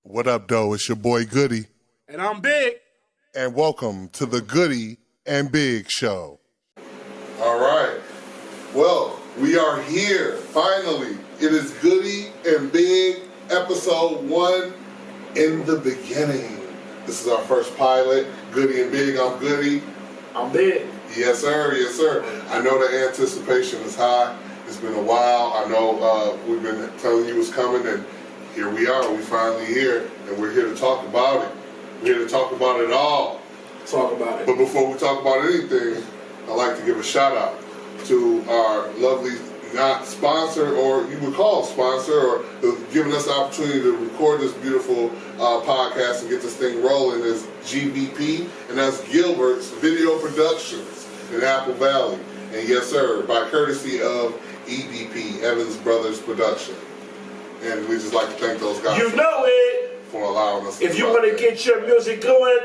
What up, though? It's your boy Goody. And I'm Big. And welcome to the Goody and Big Show. All right. Well, we are here, finally. It is Goody and Big, episode 1, in the beginning. This is our first pilot, Goody and Big. I'm Goody. I'm Big. Yes, sir. Yes, sir. I know the anticipation is high. It's been a while. I know we've been telling you it's coming, and here we are. We're finally here, and we're here to talk about it. We're here to talk about it all. Talk about it. But before we talk about anything, I'd like to give a shout out to our lovely, not sponsor, or you would call sponsor, or giving us the opportunity to record this beautiful podcast and get this thing rolling, is GVP, and that's Gilbert's Video Productions in Apple Valley. And yes, sir, by courtesy of EDP, Evans Brothers Production. And we just like to thank those guys. You know it. For allowing us to If you want to get your music going,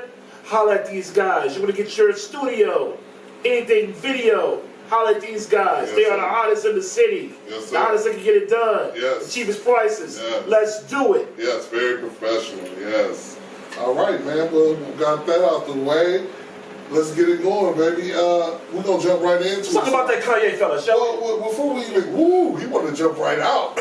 holla at these guys. You want to get your studio, anything video, holla at these guys. Yes, they sir. are the hottest in the city. Yes, sir. The hottest that can get it done. Yes. The cheapest prices. Yes. Let's do it. Yes, very professional, yes. All right, man, well, we got that out the way. Let's get it going, baby. We're going to jump right into Let's talk about that Kanye fella, shall we? Well, before we even, you want to jump right out.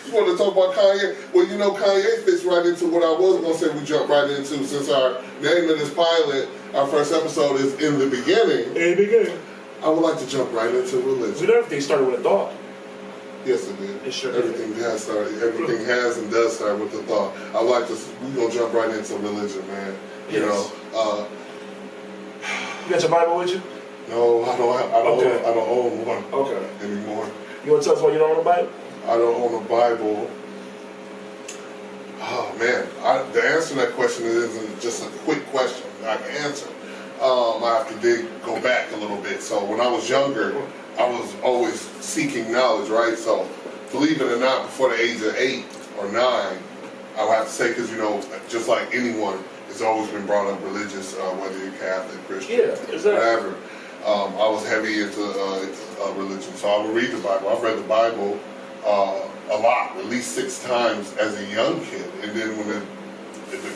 You want to talk about Kanye? Well, you know, Kanye fits right into what I was going to say we jump right into, since our name of this pilot, our first episode, is In the Beginning. In the beginning. I would like to jump right into religion. You know, everything started with a thought. Yes, it did. It sure did. Everything has started. Everything has and does start with the thought. I like to. We're gonna jump right into religion, man. You Yes. know. You got your Bible with you? No, I don't. Okay. I don't own one Okay. anymore. You want to tell us why you don't own a Bible? I don't own a Bible. Oh man, the answer to that question isn't just a quick question I can answer. I have to go back a little bit. So when I was younger, I was always seeking knowledge, right? So believe it or not, before the age of 8 or 9, I would have to say, because you know, just like anyone, it's always been brought up religious, whether you're Catholic, Christian, exactly. whatever. I was heavy into religion, so I would read the Bible. I've read the Bible a lot, at least 6 times as a young kid, and then when the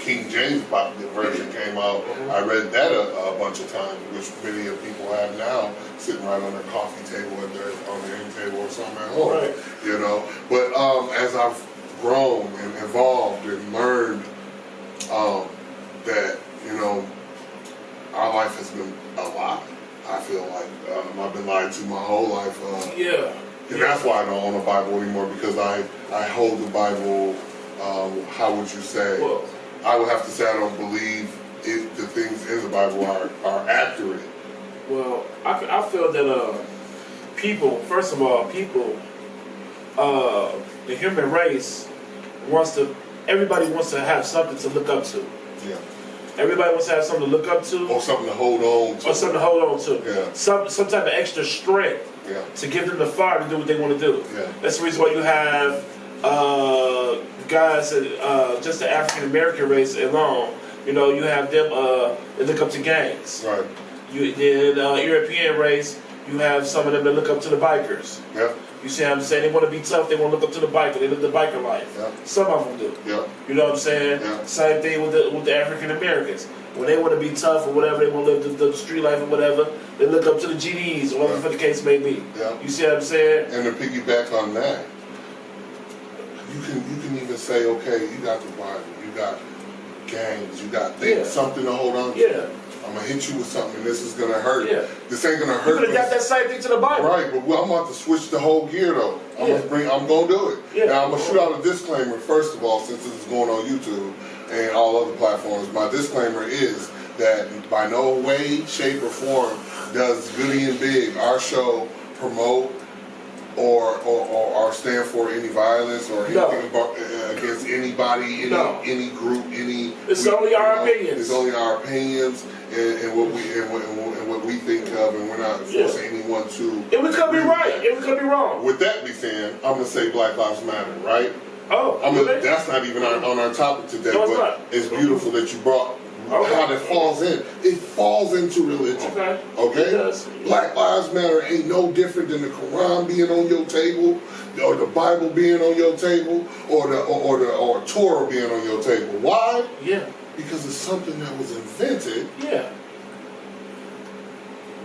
King James version came out, I read that a bunch of times, which many of people have now, sitting right on their coffee table, on their end table or something at home. Right. You know, but as I've grown and evolved and learned that, you know, our life has been a lie. I feel like I've been lied to my whole life. And that's why I don't own a Bible anymore, because I hold the Bible, how would you say? Well, I would have to say I don't believe the things in the Bible are accurate. Well, I feel that first of all, the human race everybody wants to have something to look up to. Yeah. Everybody wants to have something to look up to. Or something to hold on to. Or something to hold on to. Yeah. Some type of extra strength to give them the fire to do what they want to do. Yeah. That's the reason why you have guys, just the African American race alone. You know, you have them that look up to gangs. Right. The European race, you have some of them that look up to the bikers. Yeah. You see what I'm saying? They want to be tough. They want to look up to the biker. They live the biker life. Yeah. Some of them do. Yeah. You know what I'm saying? Yeah. Same thing with the African Americans. When they want to be tough or whatever, they want to live the street life or whatever, they look up to the GDs or whatever the case may be. Yeah. You see what I'm saying? And to piggyback on that, you can even say, okay, you got the Bible, you got gangs, you got things, something to hold on to. Yeah. I'm gonna hit you with something, and this is gonna hurt. Yeah. This ain't gonna You hurt. could have got that same thing to the Bible. Right, but I'm about to switch the whole gear though. I'm gonna do it. Yeah. Now I'm gonna shoot out a disclaimer first of all, since this is going on YouTube and all other platforms. My disclaimer is that by no way, shape, or form does Goody and Big, our show, promote or stand for any violence or anything against anybody, any group, any. It's only our opinions. It's only our opinions and what we think of, and we're not forcing anyone to. And we could be right. And we could be wrong. With that being said, I'm gonna say Black Lives Matter, right? Oh, that's not even on our topic today, No, but it's beautiful that you brought how that falls in. It falls into religion. Okay? It does. Black Lives Matter ain't no different than the Quran being on your table, or the Bible being on your table, or Torah being on your table. Why? Yeah. Because it's something that was invented. Yeah.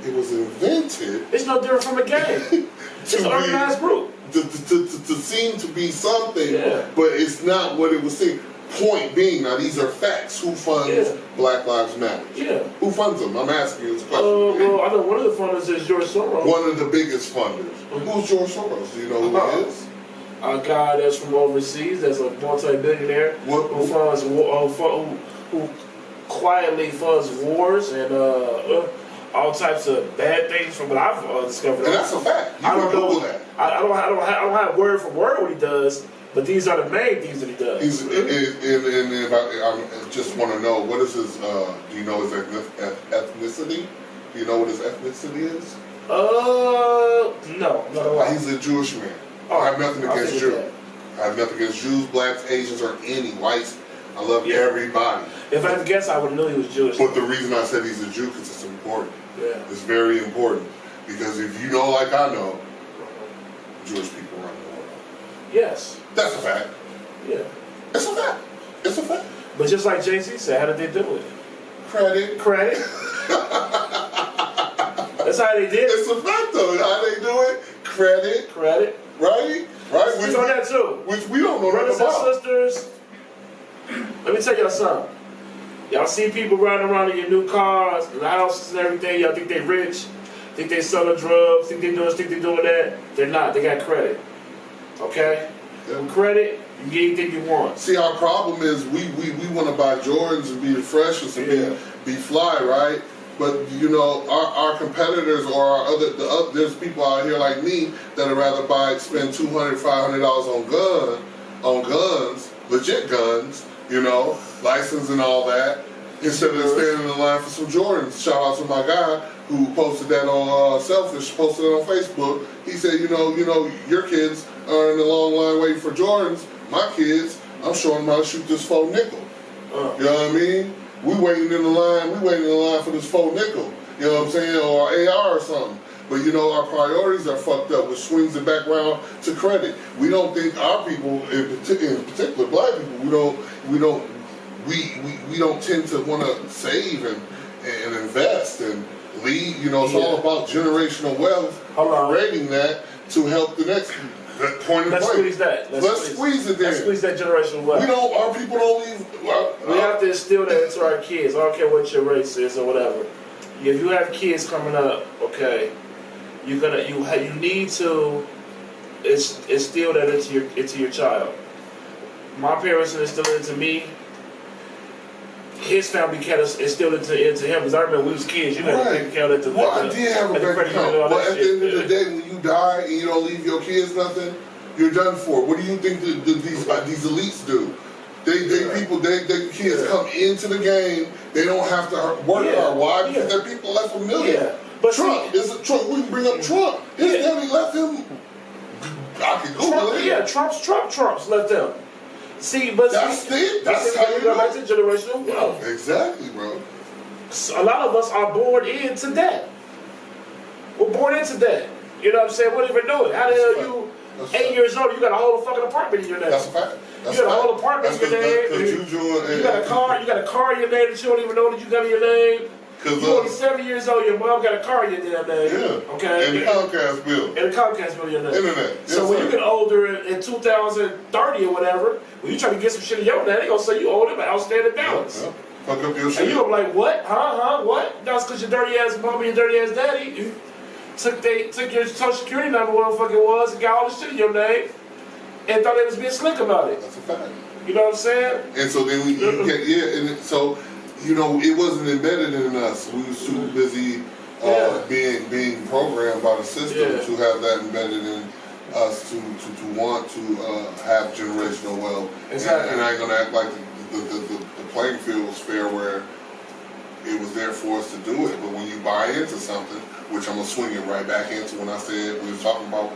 It was invented. It's no different from a gang. It's an organized group. To seem to be something, yeah. but it's not what it was seen. Point being, now these are facts. Who funds Black Lives Matter? Yeah. Who funds them? I'm asking you this question. Well, I know one of the funders is George Soros. One of the biggest funders. Who's George Soros? Do you know who he is? A guy that's from overseas, that's a multi-billionaire who funds, who quietly funds wars and all types of bad things from what I've discovered. And that's a fact. You I don't know that. I don't have word for word what he does, but these are the main things that he does. And if I just want to know, what is his? Do you know his ethnicity? Do you know what his ethnicity is? No. He's a Jewish man. I have nothing against Jews. I have nothing against Jews, blacks, Asians, or any whites. I love everybody. If I had to guess, I would have known he was Jewish. But the reason I said he's a Jew because it's important. Yeah. It's very important. Because if you know, like I know, Jewish people run the world. Yes. That's a fact. Yeah. It's a fact. It's a fact. But just like Jay-Z said, how did they do it? Credit. That's how they did it. It's a fact though. How they do it? Credit. Right? We know that too. Which we don't know brothers nothing about. And sisters, let me tell y'all something. Y'all see people riding around in your new cars, in the houses and everything. Y'all think they rich, think they selling drugs, think they doing this, think they doing that. They're not. They got credit. Okay? With credit, you get anything you want. See, our problem is we want to buy Jordans and be the freshest and be fly, right? But you know, our competitors or there's people out here like me that would rather spend $200, $500 on guns, legit guns, you know, license and all that, instead of standing in line for some Jordans. Shout out to my guy who posted that on Selfish, posted it on Facebook. He said, you know, your kids are in the long line waiting for Jordans. My kids, I'm showing them how to shoot this faux nickel. You know what I mean? We waiting in the line for this faux nickel. You know what I'm saying? Or AR or something. But you know, our priorities are fucked up, which swings it back around to credit. We don't think our people, in particular black people, we don't tend to want to save and invest and lead. You know, it's all about generational wealth, creating that to help the next point. Let's squeeze that. Let's squeeze it. Let's squeeze that generational wealth. Our people don't leave. We have to instill that into our kids. I don't care what your race is or whatever. If you have kids coming up, okay, you need to instill that into your child. My parents instilled it into me. His family kind of instilled it into him. Because I remember we was kids. You had a bank account at the I did have a bank account. But at the end of the day, when you die and you don't leave your kids nothing, you're done for. What do you think these elites do? They kids come into the game. They don't have to work hard. Why? Because their people left $1 million. Yeah. But Trump. We can bring up Trump. His daddy left him. I can Google it. Yeah, Trump's left them. See, but that's how you go back to generational wealth. Exactly, bro. So a lot of us are born into debt. We're born into debt. You know what I'm saying? What are you doing? How the hell you 8 years old? You got a whole fucking apartment in your name. That's a fact. You got a whole apartment in your name. You got a car. You got a car in your name that you don't even know that you got in your name. You're only 7 years old. Your mom got a car in your damn name. Yeah. Okay. And the Comcast bill. And the Comcast bill in your name. Internet. So when you get older in 2030 or whatever, when you try to get some shit in your name, they gonna say you owe them an outstanding balance. Yeah. Fuck up your shit. And you gonna be like, what? What? That's because your dirty ass mom and your dirty ass daddy took your social security number, whatever the fuck it was, and got all the shit in your name, and thought they was being slick about it. That's a fact. You know what I'm saying? And so then so you know, it wasn't embedded in us. We was too busy being programmed by the system to have that embedded in us to want to have generational wealth. Exactly. And I ain't gonna act like the playing field was fair where it was there for us to do it. But when you buy into something, which I'm gonna swing it right back into when I said we talking about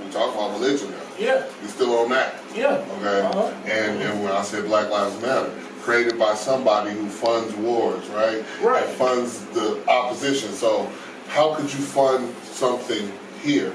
religion now. Yeah. We still on that. Yeah. Okay. And when I said Black Lives Matter, created by somebody who funds wars, right? Right. And funds the opposition. So how could you fund something here,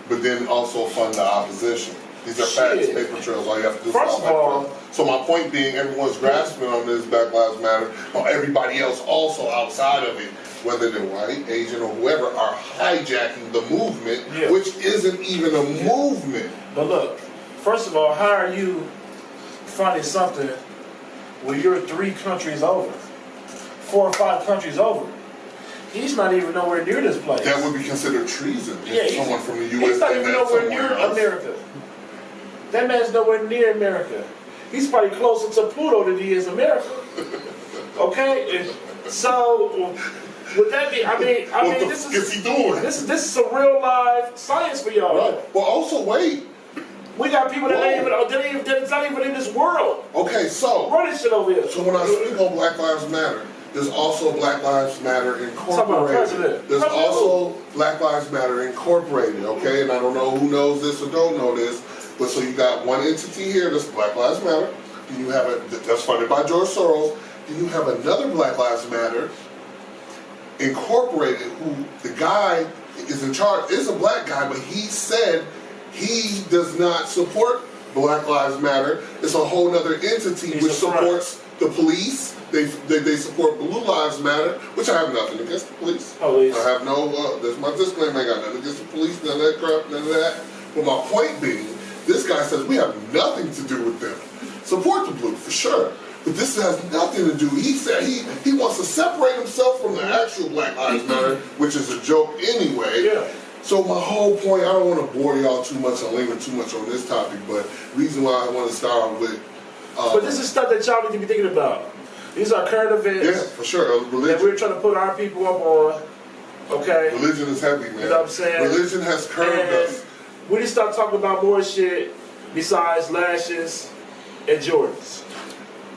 but then also fund the opposition? These are facts, paper trails. All you have to do is First of all, so my point being, everyone's grasping on this Black Lives Matter, or everybody else also outside of it, whether they're white, Asian, or whoever, are hijacking the movement, which isn't even a movement. But look, first of all, how are you funding something where you're 3 countries over, 4 or 5 countries over? He's not even nowhere near this place. That would be considered treason if someone from the U.S. He's not even nowhere near America. That man's nowhere near America. He's probably closer to Pluto than he is America. Okay? So, would that be, this is he doing? This is some real live science for y'all. Right. Well, also, wait. We got people that's not even in this world. Okay, so running shit over here. So when I speak on Black Lives Matter, there's also Black Lives Matter Incorporated. There's also Black Lives Matter Incorporated, okay? And I don't know who knows this or don't know this, but so you got one entity here that's Black Lives Matter. Then you have that's funded by George Soros. Then you have another Black Lives Matter Incorporated, who the guy is in charge, is a black guy, but he said he does not support Black Lives Matter. It's a whole other entity which supports the police. They support Blue Lives Matter, which I have nothing against the police. I have no, there's my disclaimer, I got nothing against the police, none of that crap, none of that. But my point being, this guy says we have nothing to do with them. Support the blue, for sure. But this has nothing to do. He said he wants to separate himself from the actual Black Lives Matter, which is a joke anyway. Yeah. So my whole point, I don't want to bore y'all too much and linger too much on this topic, but the reason why I want to start with... but this is stuff that y'all need to be thinking about. These are current events. Yeah, for sure. Religion. That we're trying to put our people up on. Okay? Religion is heavy, man. You know what I'm saying? Religion has curved us. We need to start talking about more shit besides lashes and Jordans.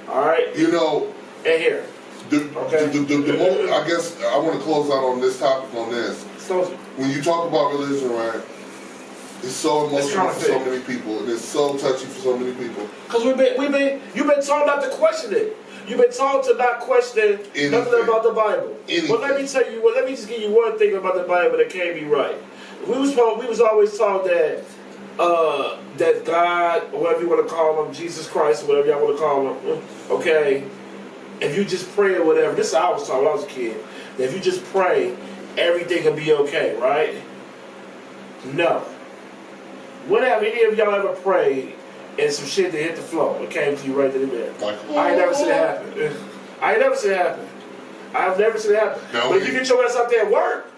Alright? You know... And here. I guess I want to close out on this topic on this. When you talk about religion, right, it's so emotional for so many people, and it's so touchy for so many people. Because you've been taught not to question it. You've been taught to not question nothing about the Bible. But let me tell you, let me just give you one thing about the Bible that can't be right. We was always taught that that God, or whatever you want to call him, Jesus Christ, or whatever y'all want to call him, okay, if you just pray or whatever, this is how I was taught when I was a kid, that if you just pray, everything will be okay, right? No. When have any of y'all ever prayed and some shit that hit the floor? It came to you right then and there. I ain't never seen it happen. I ain't never seen it happen. I've never seen it happen. No, but if you get your ass out there at work,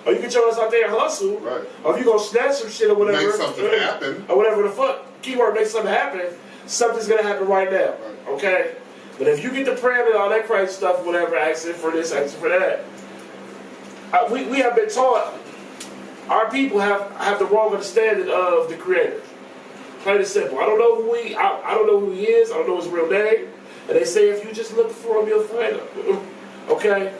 or you get your ass out there and hustle, right, or if you gonna snatch some shit or whatever, make something happen, or whatever the fuck, keyword, make something happen, something's gonna happen right now, right, okay? But if you get to praying and all that crazy stuff, whatever, asking for this, asking for that, we have been taught, our people have the wrong understanding of the Creator. Plain and simple. I don't know who he is. I don't know his real name. And they say if you just look for him, you'll find him. Okay?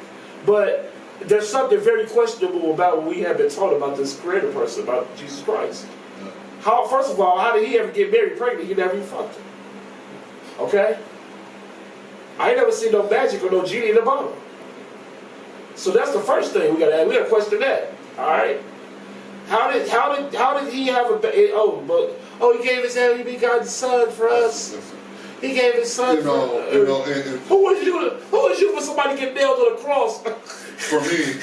But there's something very questionable about what we have been taught about this Creator person, about Jesus Christ. First of all, how did he ever get Mary pregnant? He never even fucked her. Okay? I ain't never seen no magic or no genie in the bottle. So that's the first thing we gotta question that. All right. How did he have a he gave his only begotten son for us. He gave his son for us. Who was you for somebody to get nailed to the cross? For me.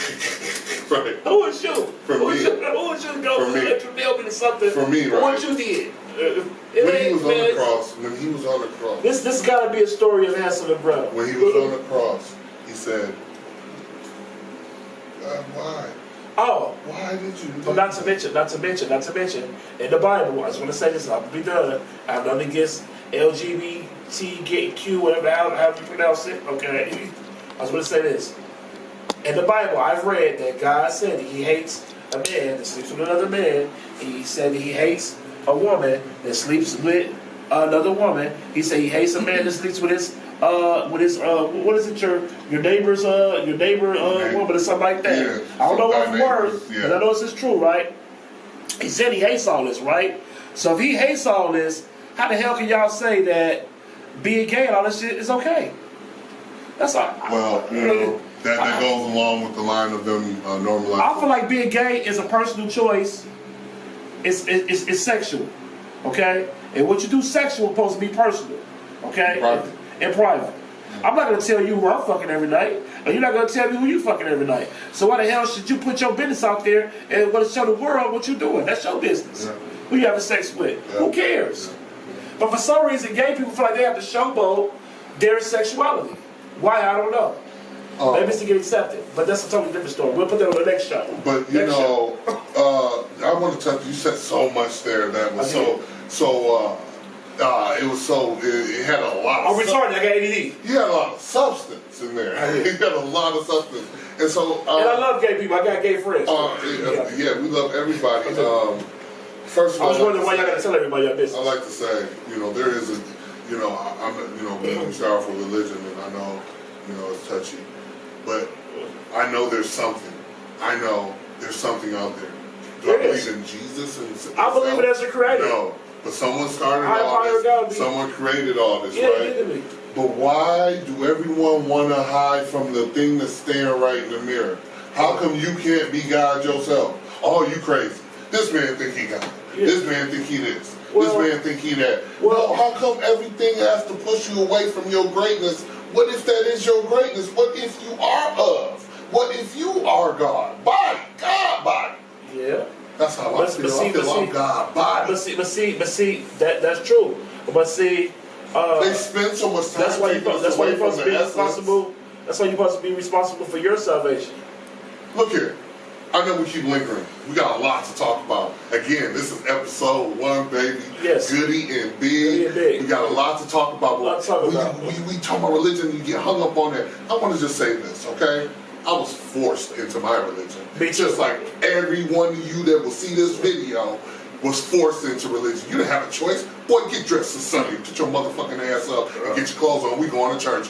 Right. Who was you? For me. Who was you to go let you nail me to something? For me, right. What you did? When he was on the cross. This gotta be a story of Hansel and Gretel. When he was on the cross, he said, why? Oh. Why did you do But not to mention, in the Bible, I just want to say this, I'll be done. I have nothing against LGBTQ, whatever, however you pronounce it, okay? I just want to say this. In the Bible, I've read that God said he hates a man that sleeps with another man. He said he hates a woman that sleeps with another woman. He said he hates a man that sleeps with his what is it, your neighbor's woman or something like that. Yeah, I don't know what words, but I know this is true, right? He said he hates all this, right? So if he hates all this, how the hell can y'all say that being gay and all that shit is okay. That's all. Well, you know, that goes along with the line of them normalizing. I feel like being gay is a personal choice. It's sexual, okay? And what you do sexual is supposed to be personal, okay? In private. I'm not gonna tell you who I'm fucking every night, and you're not gonna tell me who you fucking every night. So why the hell should you put your business out there and want to show the world what you're doing? That's your business. Yeah. Who you having sex with? Yeah. Who cares? But for some reason, gay people feel like they have to showboat their sexuality. Why? I don't know. Maybe it's to get accepted, but that's a totally different story. We'll put that on the next show. But you know, I want to touch. You said so much there that was it was so. It had a lot. I'm retarded. I got ADD. You had a lot of substance in there. You had a lot of substance, and so. And I love gay people. I got gay friends. Yeah, we love everybody. First of all, I was wondering why y'all got to tell everybody your business. I like to say, you know, there is a, you know, we start for religion, and I know, you know, it's touchy. But I know there's something. I know there's something out there. Do I believe in Jesus? I believe it as a creator. No. But someone started all this. Someone created all this, right? But why do everyone want to hide from the thing that's staring right in the mirror? How come you can't be God yourself? Oh, you crazy. This man think he God. Yeah. This man think he this. This man think he that. Well, how come everything has to push you away from your greatness? What if that is your greatness? What if you are of? What if you are God? Body. God body. Yeah. That's how I feel. I feel I'm God body. But see, that's true. But see, they spend so much time. That's why you're supposed to be responsible. That's why you're supposed to be responsible for your salvation. Look here. I know we keep lingering. We got a lot to talk about. Again, this is episode 1, baby. Yes. Goody and Big. Goody and Big. We got a lot to talk about. We talk about religion, you get hung up on that. I want to just say this, okay? I was forced into my religion. Just like every one of you that will see this video was forced into religion. You didn't have a choice. Boy, get dressed this Sunday. Get your motherfucking ass up and get your clothes on. We going to church.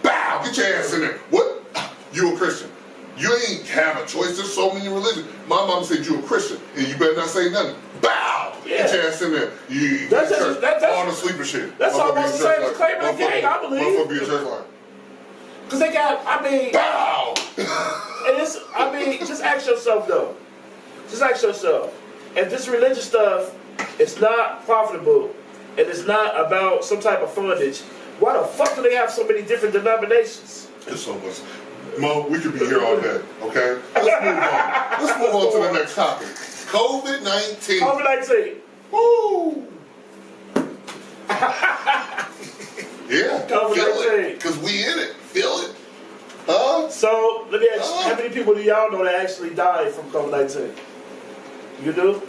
Bow! Get your ass in there. What? You a Christian. You ain't have a choice. There's so many religions. My mama said you a Christian, and you better not say nothing. Bow! Yeah. Get your ass in there. That's all the sleeper shit. That's almost the same as claiming a gang, I believe. Motherfucker be a church line. Because they got, bow! And it's, just ask yourself though. Just ask yourself. If this religious stuff is not profitable, and it's not about some type of fundage, why the fuck do they have so many different denominations? There's so much. Mo, we could be here all day, okay? Let's move on. Let's move on to the next topic. COVID-19. COVID-19. Woo! Yeah. COVID-19. Because we in it. Feel it. Huh? So, let me ask you, how many people do y'all know that actually died from COVID-19? You do?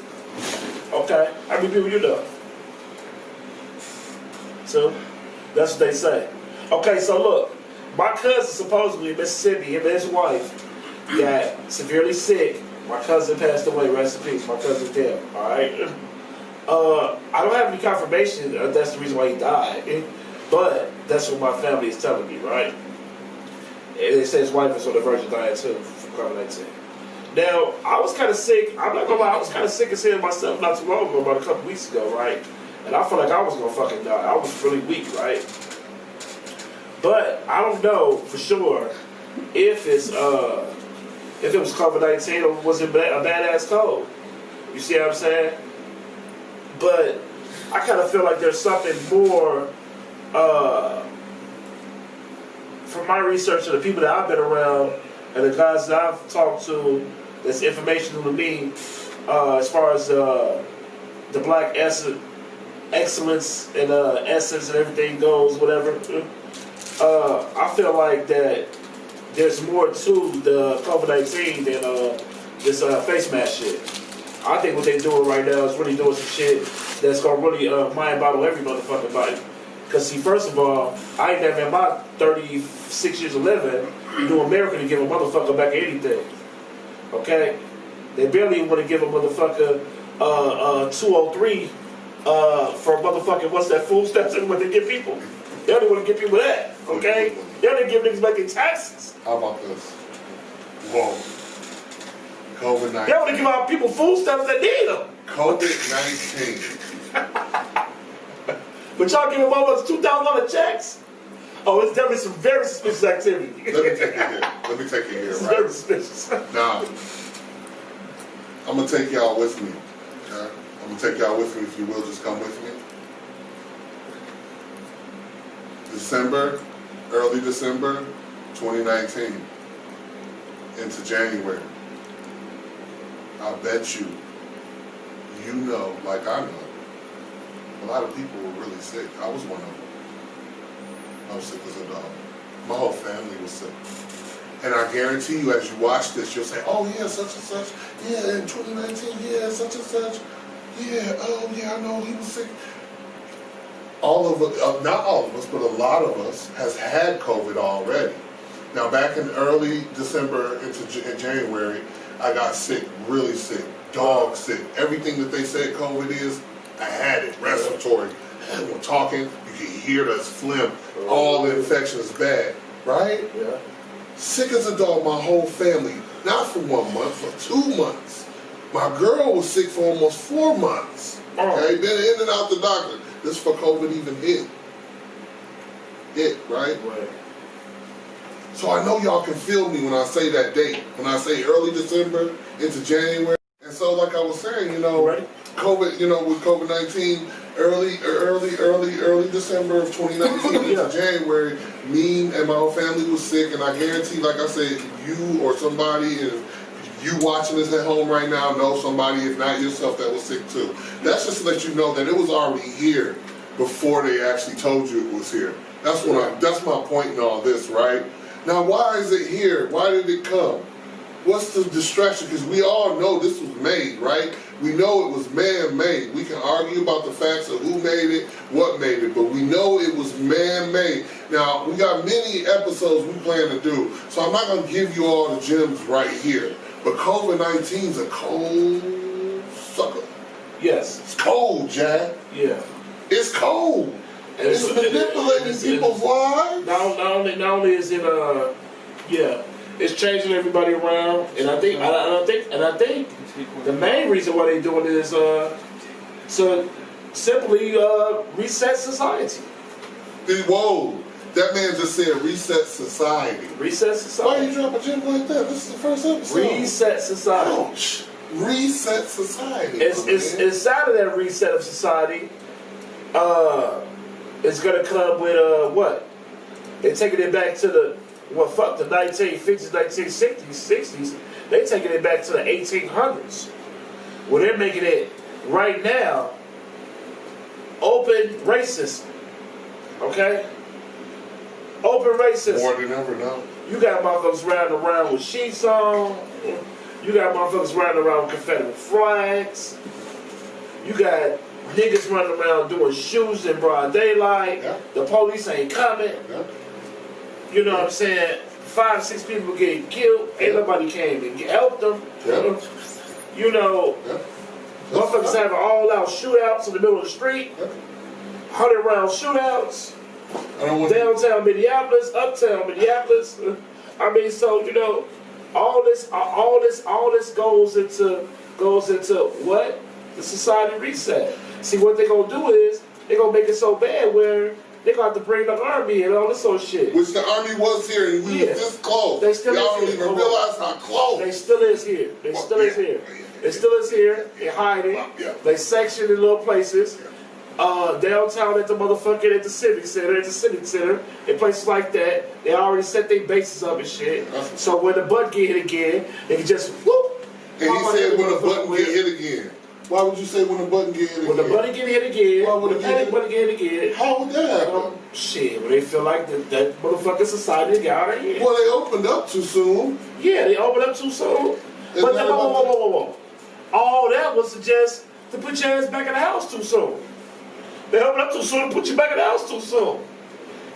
Okay. How many people you know? So, that's what they say. Okay, so look. My cousin supposedly in Mississippi, him and his wife, got severely sick. My cousin passed away, rest in peace. My cousin's dead, alright? I don't have any confirmation that that's the reason why he died, but that's what my family is telling me, right? And they say his wife is on the verge of dying too from COVID-19. Now, I was kind of sick. I'm not gonna lie, I was kind of sick as hell myself not too long ago, about a couple weeks ago, right? And I felt like I was gonna fucking die. I was really weak, right? But I don't know for sure if it was COVID-19 or was it a badass cold. You see what I'm saying? But I kind of feel like there's something more from my research and the people that I've been around and the guys that I've talked to that's informational to me as far as the black excellence and essence and everything goes, whatever. I feel like that there's more to the COVID-19 than this face mask shit. I think what they're doing right now is really doing some shit that's gonna really mind bottle every motherfucking body. Cause see, first of all, I ain't never in my 36 years of living knew America to give a motherfucker back anything. Okay? They barely want to give a motherfucker 203 for motherfucking what's that food stamps and what they give people. They only want to give people that, okay? They only give niggas back their taxes. How about this? Whoa. COVID-19. They want to give out people food stamps that need them. COVID-19. But y'all giving motherfuckers $2,000 checks? Oh, it's definitely some very suspicious activity. Let me take you here. Let me take you here, It's right? very suspicious. Now, I'm gonna take y'all with me. Okay? I'm gonna take y'all with me, if you will. Just come with me. December, early December, 2019, into January. I bet you know, like I know, a lot of people were really sick. I was one of them. I was sick as a dog. My whole family was sick. And I guarantee you, as you watch this, you'll say, oh yeah, such and such. Yeah, in 2019, yeah, such and such. Yeah, oh yeah, I know he was sick. All of us, not all of us, but a lot of us has had COVID already. Now back in early December into January, I got sick, really sick, dog sick. Everything that they said COVID is, I had it, respiratory. And we're talking, you can hear the phlegm, all the infections bad, right? Yeah. Sick as a dog, my whole family, not for 1 month, for 2 months. My girl was sick for almost 4 months. Okay, been in and out the doctor. This for COVID even hit. Right? Right. So I know y'all can feel me when I say that date. When I say early December into January. And so like I was saying, you know, Right. COVID, you know, with COVID-19, early December of 2019 Yeah. into January, me and my whole family was sick, and I guarantee, like I said, you or somebody, and you watching this at home right now, know somebody, if not yourself, that was sick too. That's just to let you know that it was already here before they actually told you it was here. That's my point in all this, right? Now, why is it here? Why did it come? What's the distraction? Because we all know this was made, right? We know it was man-made. We can argue about the facts of who made it, what made it, but we know it was man-made. Now, we got many episodes we plan to do, so I'm not going to give you all the gems right here. But COVID-19 is a cold sucker. Yes. It's cold, Jack. Yeah. It's cold. And It's manipulating people's lives. Not only is it yeah, it's changing everybody around, and I think the main reason why they're doing it is to simply reset society. Whoa, that man just said reset society. Reset Why society. you drop a gem like that? This is the first episode. Reset society. Ouch. Reset society. It's out of that reset of society. It's gonna come with what? They're taking it back to the 1950s, 1960s, 60s. They're taking it back to the 1800s. Well, they're making it right now open racism. Okay? Open racism. More than ever now. You got motherfuckers riding around with sheets on. You got motherfuckers riding around with Confederate flags. You got niggas running around doing shoes in broad daylight. Yeah. The police ain't coming. Yeah. You know what I'm saying? 5, 6 people getting killed. Ain't nobody came and helped them. Yeah. You know, Yeah. motherfuckers having all-out shootouts in the middle of the street. 100-round shootouts. I don't want Downtown Minneapolis, uptown Minneapolis. I mean, so you know, all this goes into what? The society reset. See, what they're gonna do is they're gonna make it so bad where they're gonna have to bring the army and all this sort of shit. Which the army was here and we Yeah. was this close. They still Y'all is don't here. even Hold realize how close. They still is here. They still is here. They still is here. They hiding. Yeah. They sectioned in little places. Downtown at the civic center, in places like that, they already set their bases up and shit. So when the butt get hit again, they can just whoop. And he said when the button get hit again. Why would you say when the button get hit again? When the button get hit again, Why would when it the get button get hit again, How would that happen? shit, when they feel like that motherfucking society got out of here. Well, they opened up too soon. Yeah, they opened up too soon. But then, whoa. All that was just to put your ass back in the house too soon. They opened up too soon to put you back in the house too soon.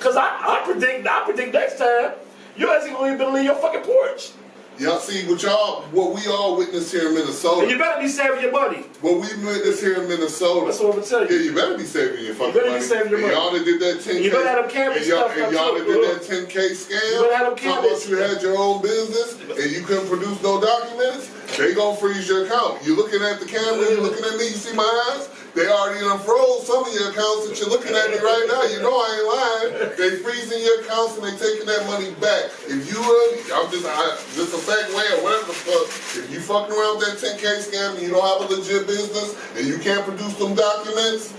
Cause I predict next time your ass ain't gonna even leave your fucking porch. Y'all see what we all witnessed here in Minnesota. And you better be saving your money. What we witnessed here in Minnesota. That's what I'm gonna tell Yeah, you. you better be saving your fucking You better money. be saving your money. And y'all that did that 10K. You better have them cabbage stuff and y'all that did that 10K scam. You better have them Talking cabbage. about you had your own business and you couldn't produce no documents. They gonna freeze your account. You looking at the camera, you looking at me, you see my eyes? They already unfroze some of your accounts that you're looking at me right now. You know I ain't lying. They freezing your accounts and they taking that money back. If you, just a segue or whatever the fuck, if you fucking around with that 10K scam and you don't have a legit business and you can't produce them documents,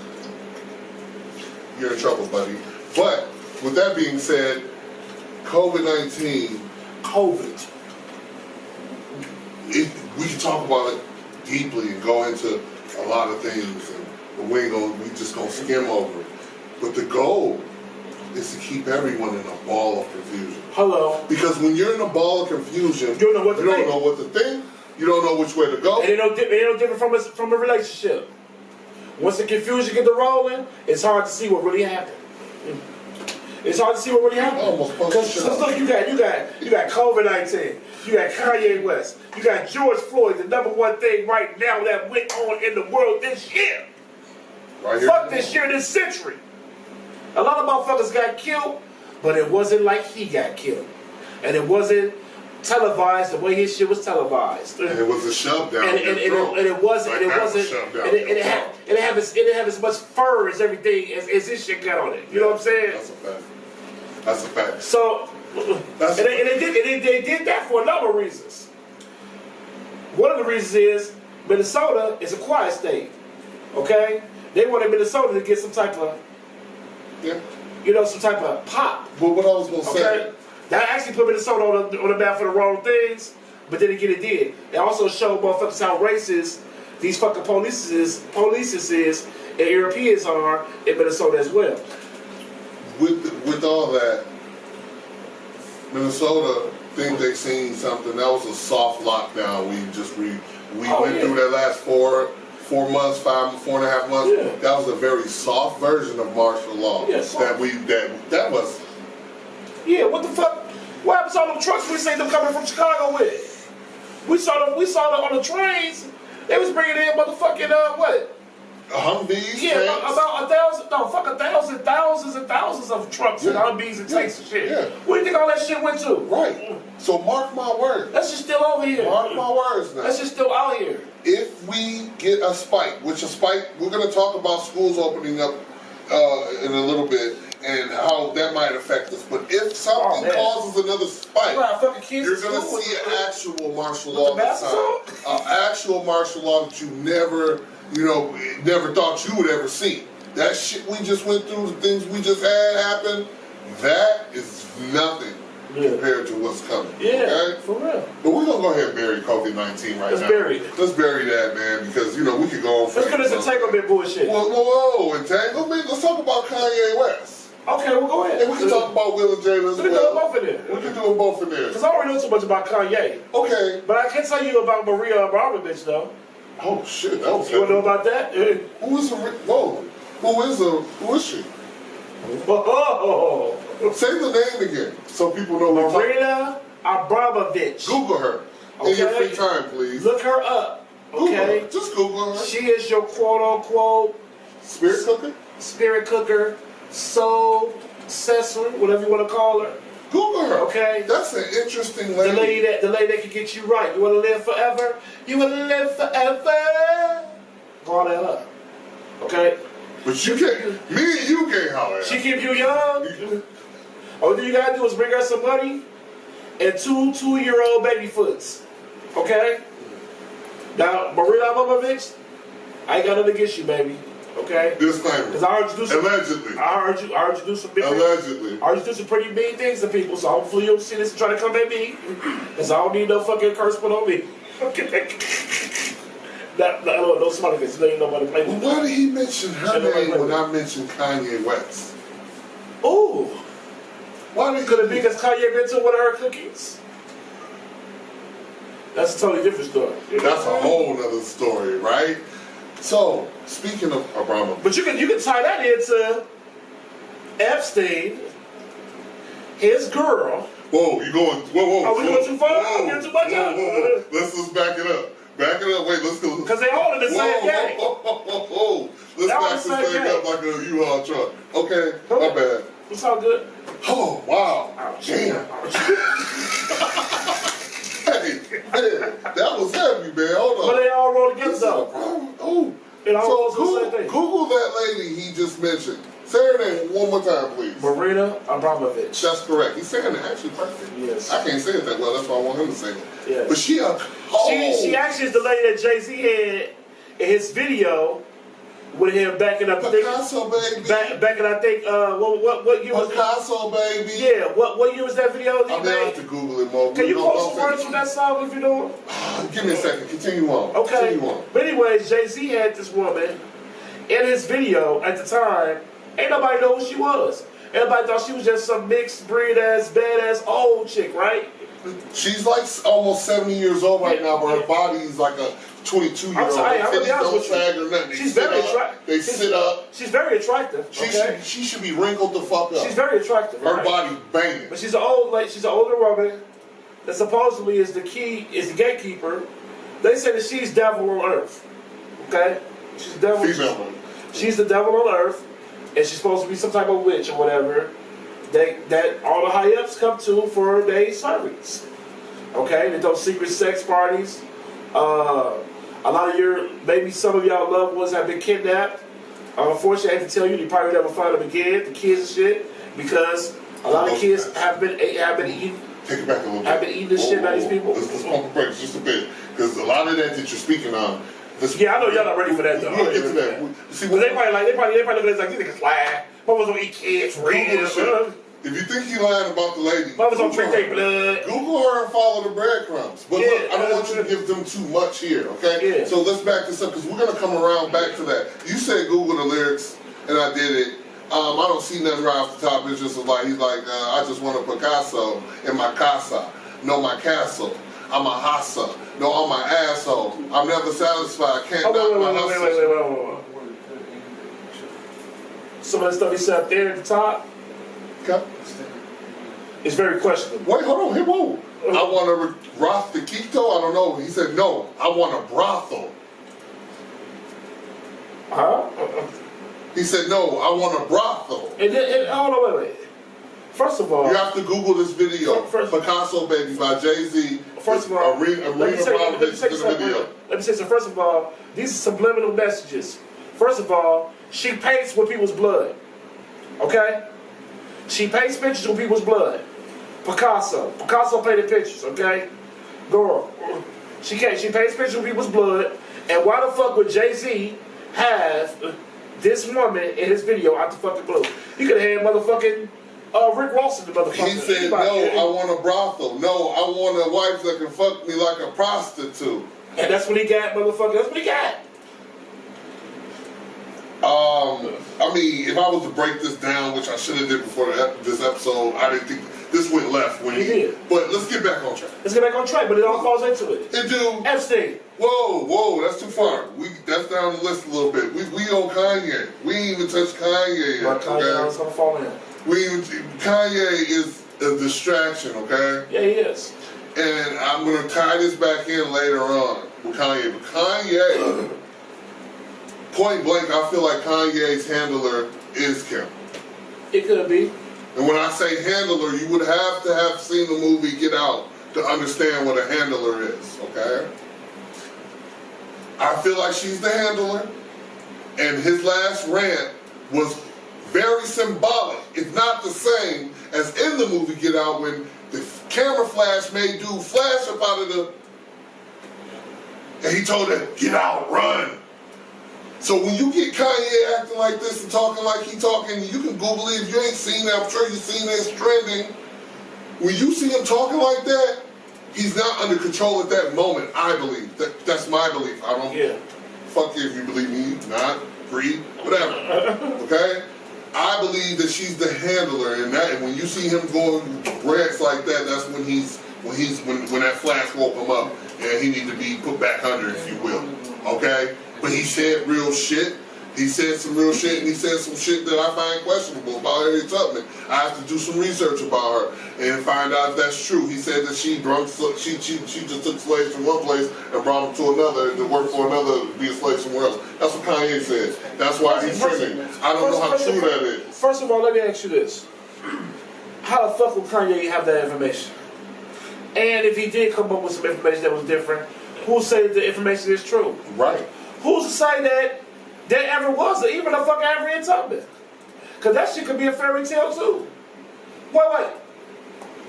you're in trouble, buddy. But with that being said, COVID-19, we can talk about it deeply and go into a lot of things, and we just gonna skim over it. But the goal is to keep everyone in a ball of confusion. Hello. Because when you're in a ball of confusion, you don't know what to think. You don't know which way to go. And it ain't no different from a relationship. Once the confusion gets to rolling, it's hard to see what really happened. It's hard to see what really happened. Because look, you got COVID-19, you got Kanye West, you got George Floyd, the #1 thing right now that went on in the world this year. Right here. Fuck this year, this century. A lot of motherfuckers got killed, but it wasn't like he got killed, and it wasn't televised the way his shit was televised. And it was a shove down. And it didn't have as much fur as everything as this shit got on it. You know what I'm saying? That's a fact. So, they did that for a number of reasons. One of the reasons is Minnesota is a quiet state. Okay, they wanted Minnesota to get some type of, some type of pop. But what I was gonna say. That actually put Minnesota on the map for the wrong things, but then again it did. It also showed motherfuckers how racist these fucking police is and Europeans are in Minnesota as well. With all that, Minnesota think they seen something. That was a soft lockdown. We went through that last 4 months, 4.5 months. Yeah. That was a very soft version of martial law. Yeah, that was. Yeah, what the fuck? What happened to all them trucks we seen them coming from Chicago with? We saw them on the trains. They was bringing in motherfucking what? Humvees. Yeah, about 1,000. No, fuck 1,000, thousands and thousands of trucks and Humvees and tanks and shit. Yeah. Where do you think all that shit went to? Right. So mark my words. That's just still over here. Mark my words now. That's just still out here. If we get a spike, we're going to talk about schools opening up in a little bit. And how that might affect us. But if something causes another spike, you're going to see an actual martial law this time. An actual martial law that you never thought you would ever see. That shit we just went through, the things we just had happen, that is nothing compared to what's coming. Yeah, okay? For real. But we're going to go ahead and bury COVID-19 right now. Let's bury that, man, because, we could go on. Let's get this entanglement bullshit. Whoa, entanglement? Let's talk about Kanye West. Okay, well, go ahead. And we can talk about Will and Jada as well. We can do both in there. We can do them both in there. Because I already know too much about Kanye. Okay. But I can tell you about Maria Abramovich, though. Oh, shit. That was you want to know about that? Who is she? Oh. Say the name again so people know. Maria Abramovich. Google her. In your free time, please. Look her up. Okay? Google her. Just Google her. She is your quote-unquote spirit cooker, soul accessory, whatever you want to call her. Google her. Okay. That's an interesting lady. The lady that can get you right. You want to live forever? You want to live forever? Go on that up. Okay. But you can't. Me and you can't holler. She keep you young. All you gotta do is bring her some money and two-year-old baby foots. Okay. Now Maria Abramovich, I ain't got nothing against you, baby. Okay? Disclaimer. Because I heard you do some. Allegedly. I heard you do some big. Allegedly. I heard you do some pretty mean things to people, so hopefully you'll see this and try to come at me. Because I don't need no fucking curse put on me. Okay? No smart things. You know nobody play with. Why did he mention her name when I mentioned Kanye West? Ooh. Why did Could it be because Kanye been to one of her cookies? That's a totally different story. That's a whole other story, right? So, speaking of Abramovich. But you can tie that into Epstein, his girl. Whoa, you going, whoa. Are we going too far? I'm getting too much out. Let's just back it up. Wait, let's go. Because they all in the same gang. Let's back this thing up like a U-Haul truck. Okay, my bad. It's all good. Oh, wow. Ouch. Damn. Hey, man, that was heavy, man. Hold on. But they all roll together, though. Oh, And I So was the same thing. Google that lady he just mentioned. Say her name one more time, please. Marina Abramovich. That's correct. He's saying it actually perfect. Yes. I can't say it that well. That's why I want him to say it. Yeah. But she She actually is the lady that Jay-Z had in his video with him backing up. Picasso Baby. Backing, I think, what year was Picasso Baby. Yeah, what year was that video that he I'm gonna made? have to Google it more. Can you post some words from that song if you do? Give me a second. Continue on. Okay. Continue on. But anyways, Jay-Z had this woman in his video at the time. Ain't nobody know who she was. Everybody thought she was just some mixed breed ass, badass old chick, right? She's like almost 70 years old right now, but her body's like a 22-year-old. I'm sorry, I'm gonna be honest with you. Sag or nothing. She's very attractive. They sit up. She's very attractive. She should be wrinkled the fuck up. She's very attractive. Her right? body banging. But she's an older woman that supposedly is the gatekeeper. They say that she's devil on earth. Okay? She's devil. Female. She's the devil on earth, and she's supposed to be some type of witch or whatever. That all the high ups come to for their servings. Okay? They throw secret sex parties. A lot of maybe some of y'all loved ones have been kidnapped. Unfortunately, I hate to tell you, you probably never find them again, the kids and shit, because a lot of kids have been eating. Take it back a little bit. Have been eating this shit by these people. Let's pump the brakes just a bit, because a lot of that you're speaking on. Yeah, I know y'all not ready for that though. We'll get to that. See, they probably look at this like these niggas lying. Motherfuckers don't eat kids for real. If you think he lying about the lady, motherfuckers don't drink their blood. Google her and follow the breadcrumbs. But yeah, look, I don't want you to give them too much here, okay? Yeah. So let's back this up, because we're gonna come around back to that. You said Google the lyrics, and I did it. I don't see nothing right off the top. It's just like he's like, I just want a Picasso in my casa, no my castle. I'm a hassa. No, I'm my asshole. I'm never satisfied. Can't knock my hustle. Wait. Some of the stuff he said up there at the top. Okay. It's very questionable. Wait, hold on. Hey, whoa. I want a Roth de Quito. I don't know. He said no. I want a brothel. Huh? He said no. I want a brothel. And hold on, wait. First of all, you have to Google this video. Picasso Baby by Jay-Z. First of all, let me say so. First of all, these are subliminal messages. First of all, she paints with people's blood. Okay? She paints pictures with people's blood. Picasso painted pictures, okay? Girl. She paints pictures with people's blood. And why the fuck would Jay-Z have this woman in his video out the fucking blue? You could have had motherfucking Rick Ross in the motherfucker. He said, no, I want a brothel. No, I want a wife that can fuck me like a prostitute. And that's what he got, motherfucker. That's what he got. I mean, if I was to break this down, which I should have did before this episode, I didn't think this went left when he did. But let's get back on track. Let's get back on track, but it all falls into it. It do. Epstein. Whoa, that's too far. That's down the list a little bit. We on Kanye. We ain't even touched Kanye yet. Kanye is gonna fall in. Kanye is a distraction, okay? Yeah, he is. And I'm gonna tie this back in later on with Kanye. But Kanye, point blank, I feel like Kanye's handler is Kim. It could be. And when I say handler, you would have to have seen the movie Get Out to understand what a handler is, okay? I feel like she's the handler, and his last rant was very symbolic, if not the same, as in the movie Get Out when the camera flash made dude flash up out of the... And he told her, get out, run. So when you get Kanye acting like this and talking like he talking, you can Google it. If you ain't seen it, I'm sure you've seen it, it's trending. When you see him talking like that, he's not under control at that moment, I believe. That's my belief. I don't... Yeah. Fuck you if you believe me, not, agree, whatever. Okay? I believe that she's the handler, and when you see him going rants like that, that's when that flash woke him up, and he need to be put back under, if you will. Okay? But he said real shit. He said some real shit, and he said some shit that I find questionable about Harriet Tubman. I have to do some research about her and find out if that's true. He said that she just took slaves from one place and brought them to another to work for another to be a slave somewhere else. That's what Kanye said. That's why he's trending. I don't know how true that is. First of all, let me ask you this. How the fuck would Kanye have that information? And if he did come up with some information that was different, who say that the information is true? Right. Who's to say that there ever was, even a fucking Harriet Tubman. Because that shit could be a fairy tale too. Wait.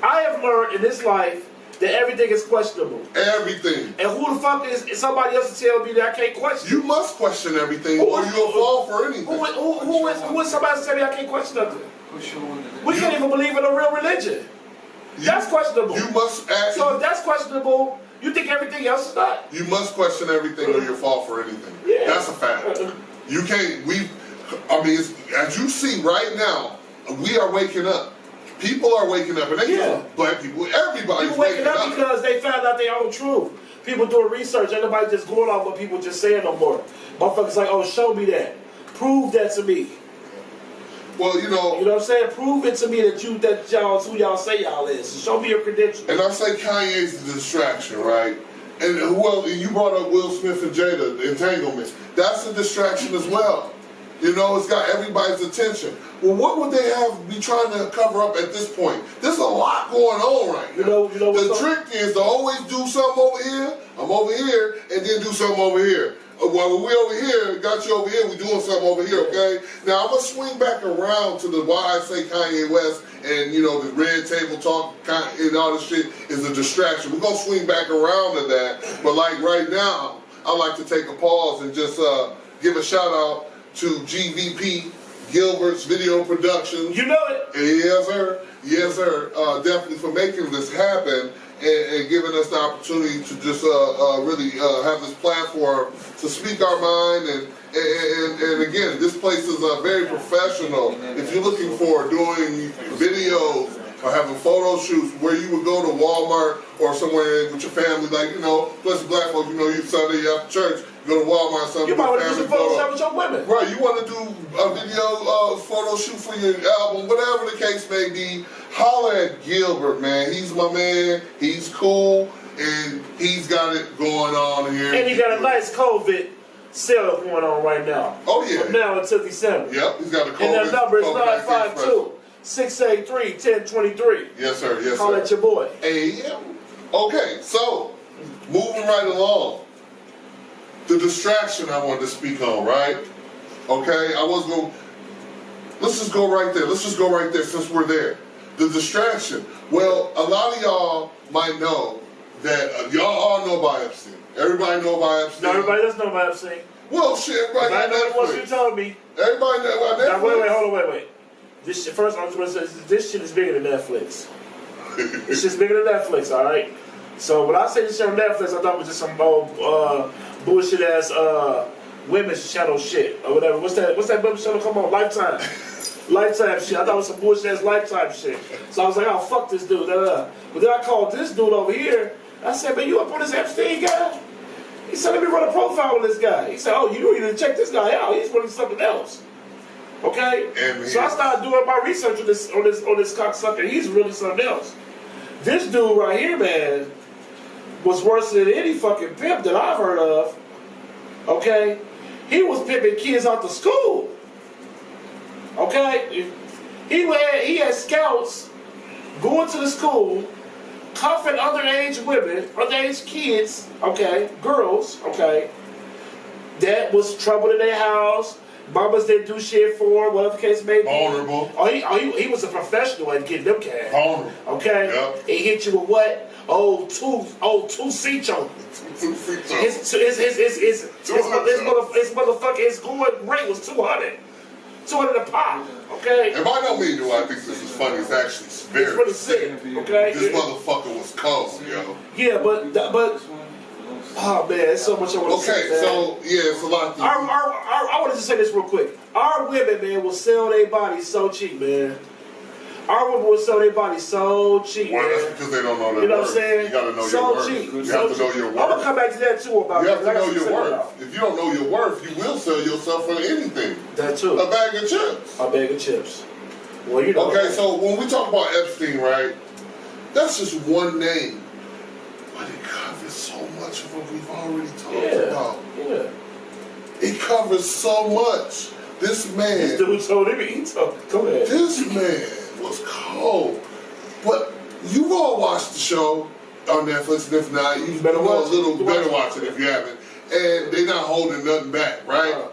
I have learned in this life that everything is questionable. Everything. And who the fuck is somebody else to tell me that I can't question? You must question everything, or you'll fall for anything. Who is somebody to tell me I can't question nothing? We can't even believe in a real religion. That's questionable. You must ask. So if that's questionable, you think everything else is not? You must question everything, or you'll fall for anything. Yeah. That's a fact. You can't. As you see right now, we are waking up. People are waking up, and they just black people. Everybody's people waking up because they found out their own truth. People doing research. Ain't nobody just going on what people just saying no more. Motherfuckers like, oh, show me that. Prove that to me. Well, you know what I'm saying? Prove it to me that y'all's who y'all say y'all is. Show me your credentials. And I say Kanye's the distraction, right? And you brought up Will Smith and Jada, the entanglement. That's a distraction as well. You know, it's got everybody's attention. Well, what would they be trying to cover up at this point? There's a lot going on right now. You know the trick is to always do something over here, I'm over here, and then do something over here. Well, we over here, got you over here, we doing something over here, okay? Now, I'm going to swing back around to the why I say Kanye West and, the red table talk and all this shit is a distraction. We're going to swing back around to that. But, like, right now, I'd like to take a pause and just give a shout-out to GVP, Gilbert's Video Productions. You know it. Yes, sir. Yes, sir. Definitely for making this happen and giving us the opportunity to just really have this platform to speak our mind. And again, this place is very professional. If you're looking for doing videos or having photo shoots where you would go to Walmart or somewhere with your family, like, plus black folks, you Sunday after church, go to Walmart or something. You might want to do some photo shoot with your women. Right, you want to do a video photo shoot for your album, whatever the case may be, holler at Gilbert, man. He's my man, he's cool, and he's got it going on here. And he got a nice COVID sale going on right now. Oh, yeah. From now until December. Yep, he's got a COVID. And that number is 952-683-1023. Yes, sir, yes, Holler sir. at your boy. Hey, okay, so, moving right along. The distraction I wanted to speak on, right? Okay, let's just go right there. Let's just go right there since we're there. The distraction. Well, a lot of y'all might know that y'all all know about Epstein. Everybody know about Epstein. No, everybody doesn't know about Epstein. Well, shit, everybody I know know what you told me. Everybody know about Netflix. Now, hold on. This shit, first, I was going to say, this shit is bigger than Netflix. This shit's bigger than Netflix, all right? So when I say this shit on Netflix, I thought it was just some old bullshit ass women's channel shit or whatever. What's that women's channel? Come on, Lifetime. Lifetime shit. I thought it was some bullshit ass Lifetime shit. So I was like, oh, fuck this dude. But then I called this dude over here. I said, man, you up on this Epstein guy? He said, let me run a profile on this guy. He said, oh, you don't even check this guy out. He's running something else. Okay? So I started doing my research on this cocksucker. He's really something else. This dude right here, man, was worse than any fucking pimp that I've heard of. Okay? He was pimping kids out to school. Okay? He had scouts going to the school, cuffing underage women, underage kids, okay, girls, okay, that was trouble in their house. Mamas didn't do shit for him, whatever the case may be. Vulnerable. He was a professional at getting them cash. Vulnerable. Okay? Yep. He hit you with what? Two C-chunk. His motherfucker, his going rate was 200. 200 a pop. Okay? And by no means do I think this is funny. It's actually very It's really sick. Okay? This motherfucker was cold, yo. Yeah, but oh man, there's so much I want to say. Okay, so yeah, it's a lot. I want to just say this real quick. Our women, man, will sell their bodies so cheap, man. Our women will sell their bodies so cheap, well, man. that's because they don't know their You know worth. what I'm saying? You gotta know so your worth. Cheap. You so have to know your worth. I'm gonna come back to that too about you have that. to know your worth. If you don't know your worth, you will sell yourself for anything. That too. A bag of chips. A bag of chips. Well, you know. Okay, so when we talk about Epstein, right? That's just one name, but it covers so much of what we've already talked about. Yeah. It covers so much. This man. This dude told him. Go ahead. This man was cold. But you've all watched the show on Netflix, and if not, you better watch it if you haven't. And they're not holding nothing back, right?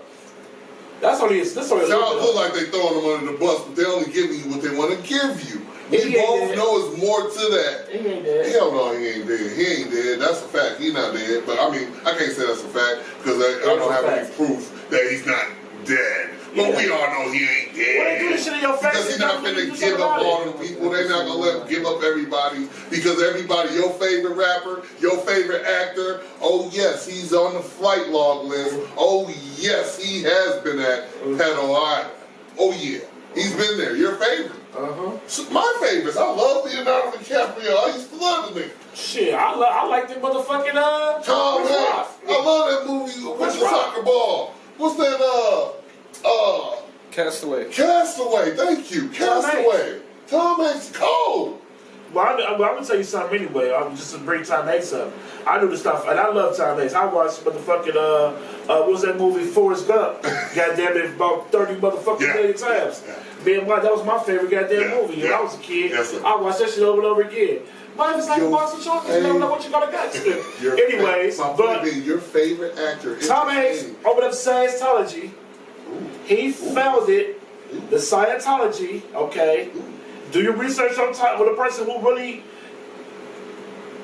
That's only. Y'all look like they throwing them under the bus, but they only giving you what they want to give you. We both know it's more to that. He ain't dead. Hell no, he ain't dead. He ain't dead. That's a fact. He not dead. But I mean, I can't say that's a fact because I don't have any proof that he's not dead. But we all know he ain't dead. Well, they do this shit in your face. Because he's not finna give up all the people. They're not gonna let him give up everybody. Because everybody, your favorite rapper, your favorite actor, oh yes, he's on the flight log list. Oh yes, he has been at Pedo Island. Oh yeah, he's been there. Your favorite. So my favorites. I love Leonardo DiCaprio. I used to love the nigga. Shit, I like the motherfucking Tom Hanks. I love that movie with the soccer ball. What's that? Castaway. Castaway. Thank you. Castaway. Tom Hanks. Cold. Well, I'm gonna tell you something anyway. I'm just to bring Tom Hanks up. I knew the stuff, and I love Tom Hanks. I watched motherfucking what was that movie, Forrest Gump? Goddamn it, about 30 motherfucking million times. Man, that was my favorite goddamn movie. When I was a kid, I watched that shit over and over again. Life is like a box of chocolates. You never know what you're gonna get. Anyways, but your favorite actor, Tom Hanks, opened up Scientology. He founded the Scientology. Okay. Do your research on time with a person who really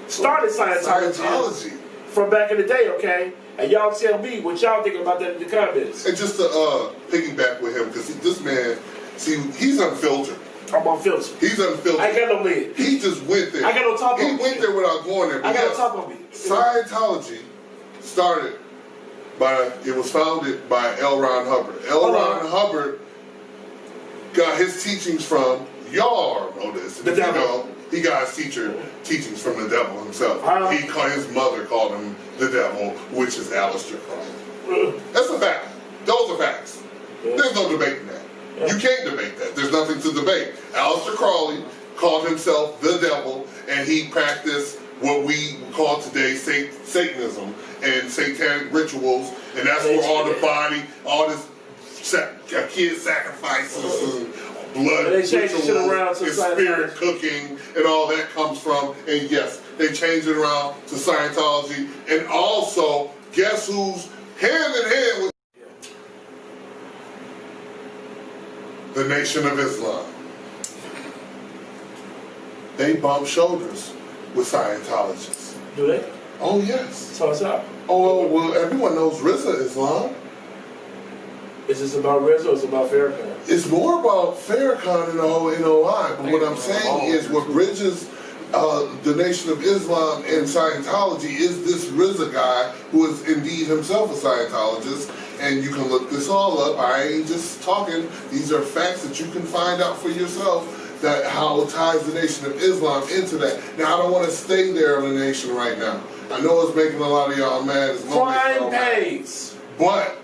started Scientology from back in the day, okay? And y'all tell me what y'all think about that in the comments. And just to piggyback with him, because this man, see, he's unfiltered. I'm unfiltered. He's unfiltered. I got no lid. He just went there. I got no top on me. He went there without going there. I got no top on me. Scientology started by, it was founded by L. Ron Hubbard. L. Ron Hubbard got his teachings from, y'all know this. The devil. You know, he got his teachings from the devil himself. His mother called him the devil, which is Aleister Crowley. That's a fact. Those are facts. There's no debating that. You can't debate that. There's nothing to debate. Aleister Crowley called himself the devil, and he practiced what we call today Satanism and satanic rituals, and that's where all the body, all this kid sacrifices and blood rituals and spirit cooking and all that comes from. And yes, they changed it around to Scientology. And also, guess who's hand in hand with the Nation of Islam? They bump shoulders with Scientologists. Do they? Oh yes. So what's up? Oh well, everyone knows Rizza Islam. Is this about Rizza or is it about Farrakhan? It's more about Farrakhan and the whole NOI. But what I'm saying is what bridges the Nation of Islam and Scientology is this Rizza guy who is indeed himself a Scientologist. And you can look this all up. I ain't just talking. These are facts that you can find out for yourself, that how it ties the Nation of Islam into that. Now, I don't want to stay there on the Nation right now. I know it's making a lot of y'all mad. Crime pays. But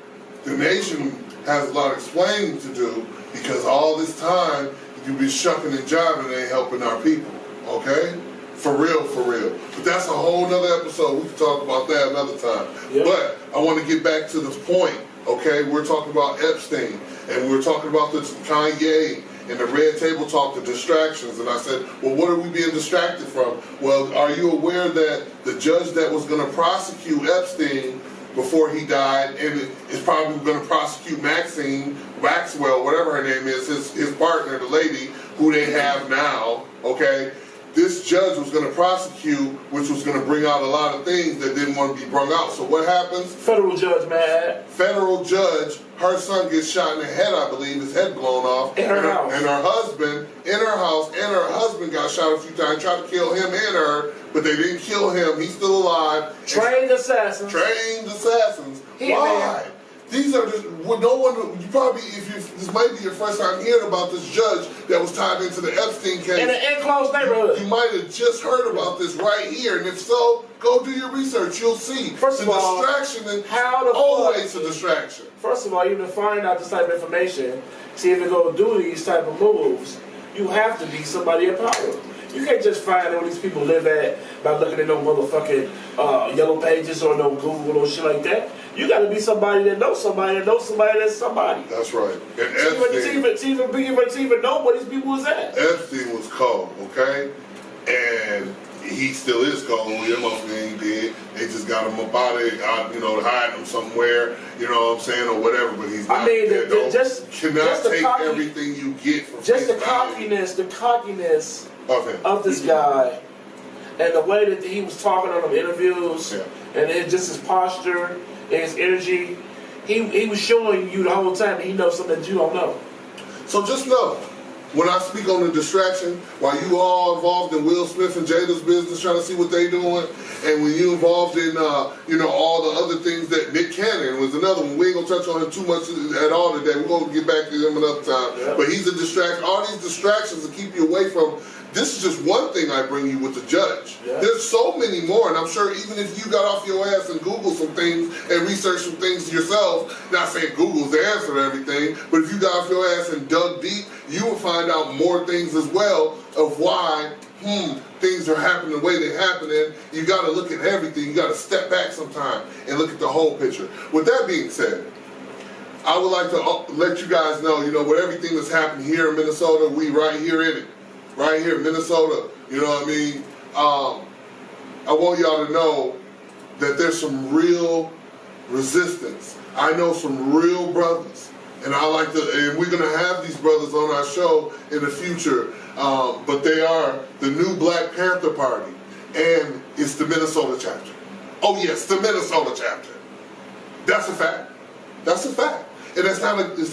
the Nation has a lot of explaining to do, because all this time you be shucking and jiving and ain't helping our people. Okay? For real, for real. But that's a whole nother episode. We can talk about that another time. Yep. But I want to get back to this point. Okay? We're talking about Epstein, and we're talking about the Kanye and the Red Table Talk, the distractions. And I said, well, what are we being distracted from? Well, are you aware that the judge that was going to prosecute Epstein before he died, and is probably going to prosecute Maxine Waxwell, whatever her name is, his partner, the lady who they have now, okay? This judge was going to prosecute, which was going to bring out a lot of things that didn't want to be brought out. So what happens? Federal judge, man. Federal judge, her son gets shot in the head, I believe, his head blown off. In her house. And her husband, in her house, and her husband got shot a few times, tried to kill him and her, but they didn't kill him. He's still alive. Trained assassins. Trained assassins. Why? These are just, no one, you probably, this might be your first time hearing about this judge that was tied into the Epstein case. In an enclosed neighborhood. You might have just heard about this right here, and if so, go do your research. You'll see. First of all, distraction is always a distraction. First of all, even to find out this type of information, see if you're going to do these type of moves, you have to be somebody in power. You can't just find out where these people live at by looking at no motherfucking yellow pages or no Google or shit like that. You got to be somebody that knows somebody that knows somebody that's somebody. That's right. And to even know where these people was at. Epstein was cold, okay? And he still is cold. That motherfucker ain't dead. They just got him up out of it, hiding him somewhere, you know what I'm saying, or whatever. But he's not dead, though. Cannot take everything you get from just face the cockiness of this guy, and the way that he was talking on them interviews, and just his posture and his energy. He was showing you the whole time that he knows something that you don't know. So just know, when I speak on the distraction, while you all involved in Will Smith and Jada's business, trying to see what they doing, and when you involved in, all the other things that Nick Cannon was another one. We ain't gonna touch on him too much at all today. We're gonna get back to him another time. Yeah. But he's a distraction. All these distractions to keep you away from. This is just one thing I bring you with the judge. Yeah. There's so many more, and I'm sure even if you got off your ass and Googled some things and researched some things yourself, not saying Google's the answer to everything, but if you got off your ass and dug deep, you will find out more things as well of why things are happening the way they're happening. You got to look at everything. You got to step back sometime and look at the whole picture. With that being said, I would like to let you guys know, with everything that's happening here in Minnesota, we right here in it. Right here in Minnesota, you know what I mean? I want y'all to know that there's some real resistance. I know some real brothers, and we're gonna have these brothers on our show in the future. But they are the new Black Panther Party, and it's the Minnesota chapter. Oh yes, the Minnesota chapter. That's a fact. That's a fact. And it's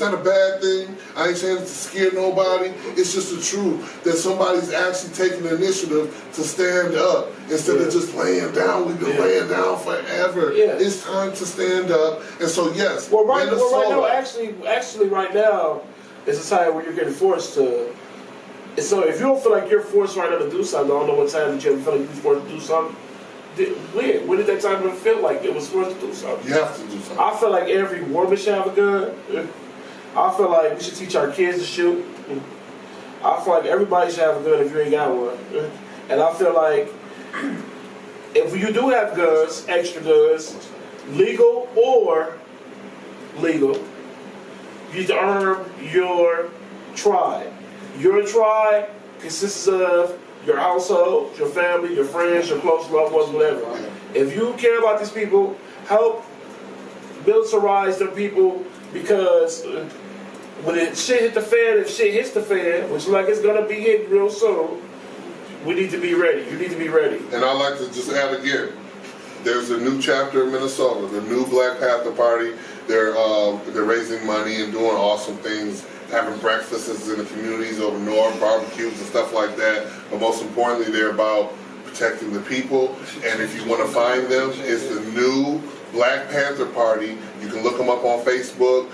not a bad thing. I ain't saying it to scare nobody. It's just the truth that somebody's actually taking the initiative to stand up instead of just laying down. We've been laying down forever. Yeah. It's time to stand up. And so yes. Well, right now, actually, right now, it's a time where you're getting forced to. So if you don't feel like you're forced right now to do something, I don't know what time that you ever feel like you're forced to do something. When did that time ever feel like it was forced to do something? You have to do something. I feel like every woman should have a gun. I feel like we should teach our kids to shoot. I feel like everybody should have a gun if you ain't got one. And I feel like if you do have guns, extra guns, legal or legal, you need to earn your tribe. Your tribe consists of your household, your family, your friends, your close loved ones, whatever. If you care about these people, help militarize them people, because when shit hit the fan, if shit hits the fan, which like it's gonna be hitting real soon, we need to be ready. You need to be ready. And I'd like to just add again, there's a new chapter in Minnesota, the new Black Panther Party. They're raising money and doing awesome things, having breakfasts in the communities over north, barbecues and stuff like that. But most importantly, they're about protecting the people. And if you want to find them, it's the new Black Panther Party. You can look them up on Facebook,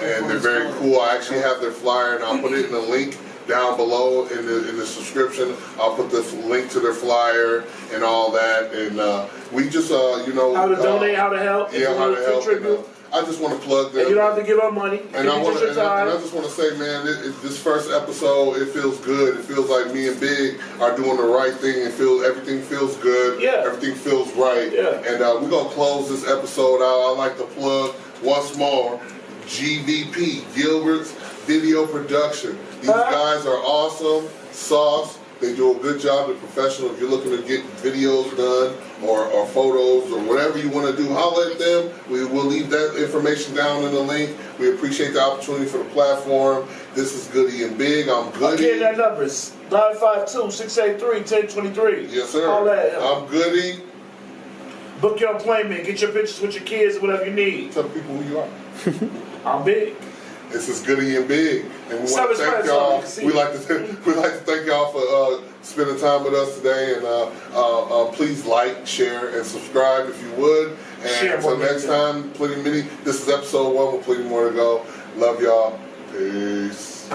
and they're very cool. I actually have their flyer, and I'll put it in the link down below in the subscription. I'll put the link to their flyer and all that. And we just, how to donate, how to help. Yeah, how to help. I just want to plug them. And you don't have to give up money. And I just want to say, man, this first episode, it feels good. It feels like me and Big are doing the right thing. Everything feels good. Yeah. Everything feels right. Yeah. And we're going to close this episode out. I'd like to plug once more GVP, Gilbert's Video Production. These guys are awesome, sauce. They do a good job. They're professional. If you're looking to get videos done or photos or whatever you want to do, holler at them. We will leave that information down in the link. We appreciate the opportunity for the platform. This is Goody and Big. I'm Goody. Again, that number is 952-683-1023. Yes, sir. I'm Goody. Book your appointment. Get your pictures with your kids, whatever you need. Tell people who you are. I'm Big. This is Goody and Big, and we want to thank y'all. We like to thank y'all for spending time with us today. And please like, share, and subscribe if you would. And until next time, this is episode 1 with plenty more to go. Love y'all. Peace.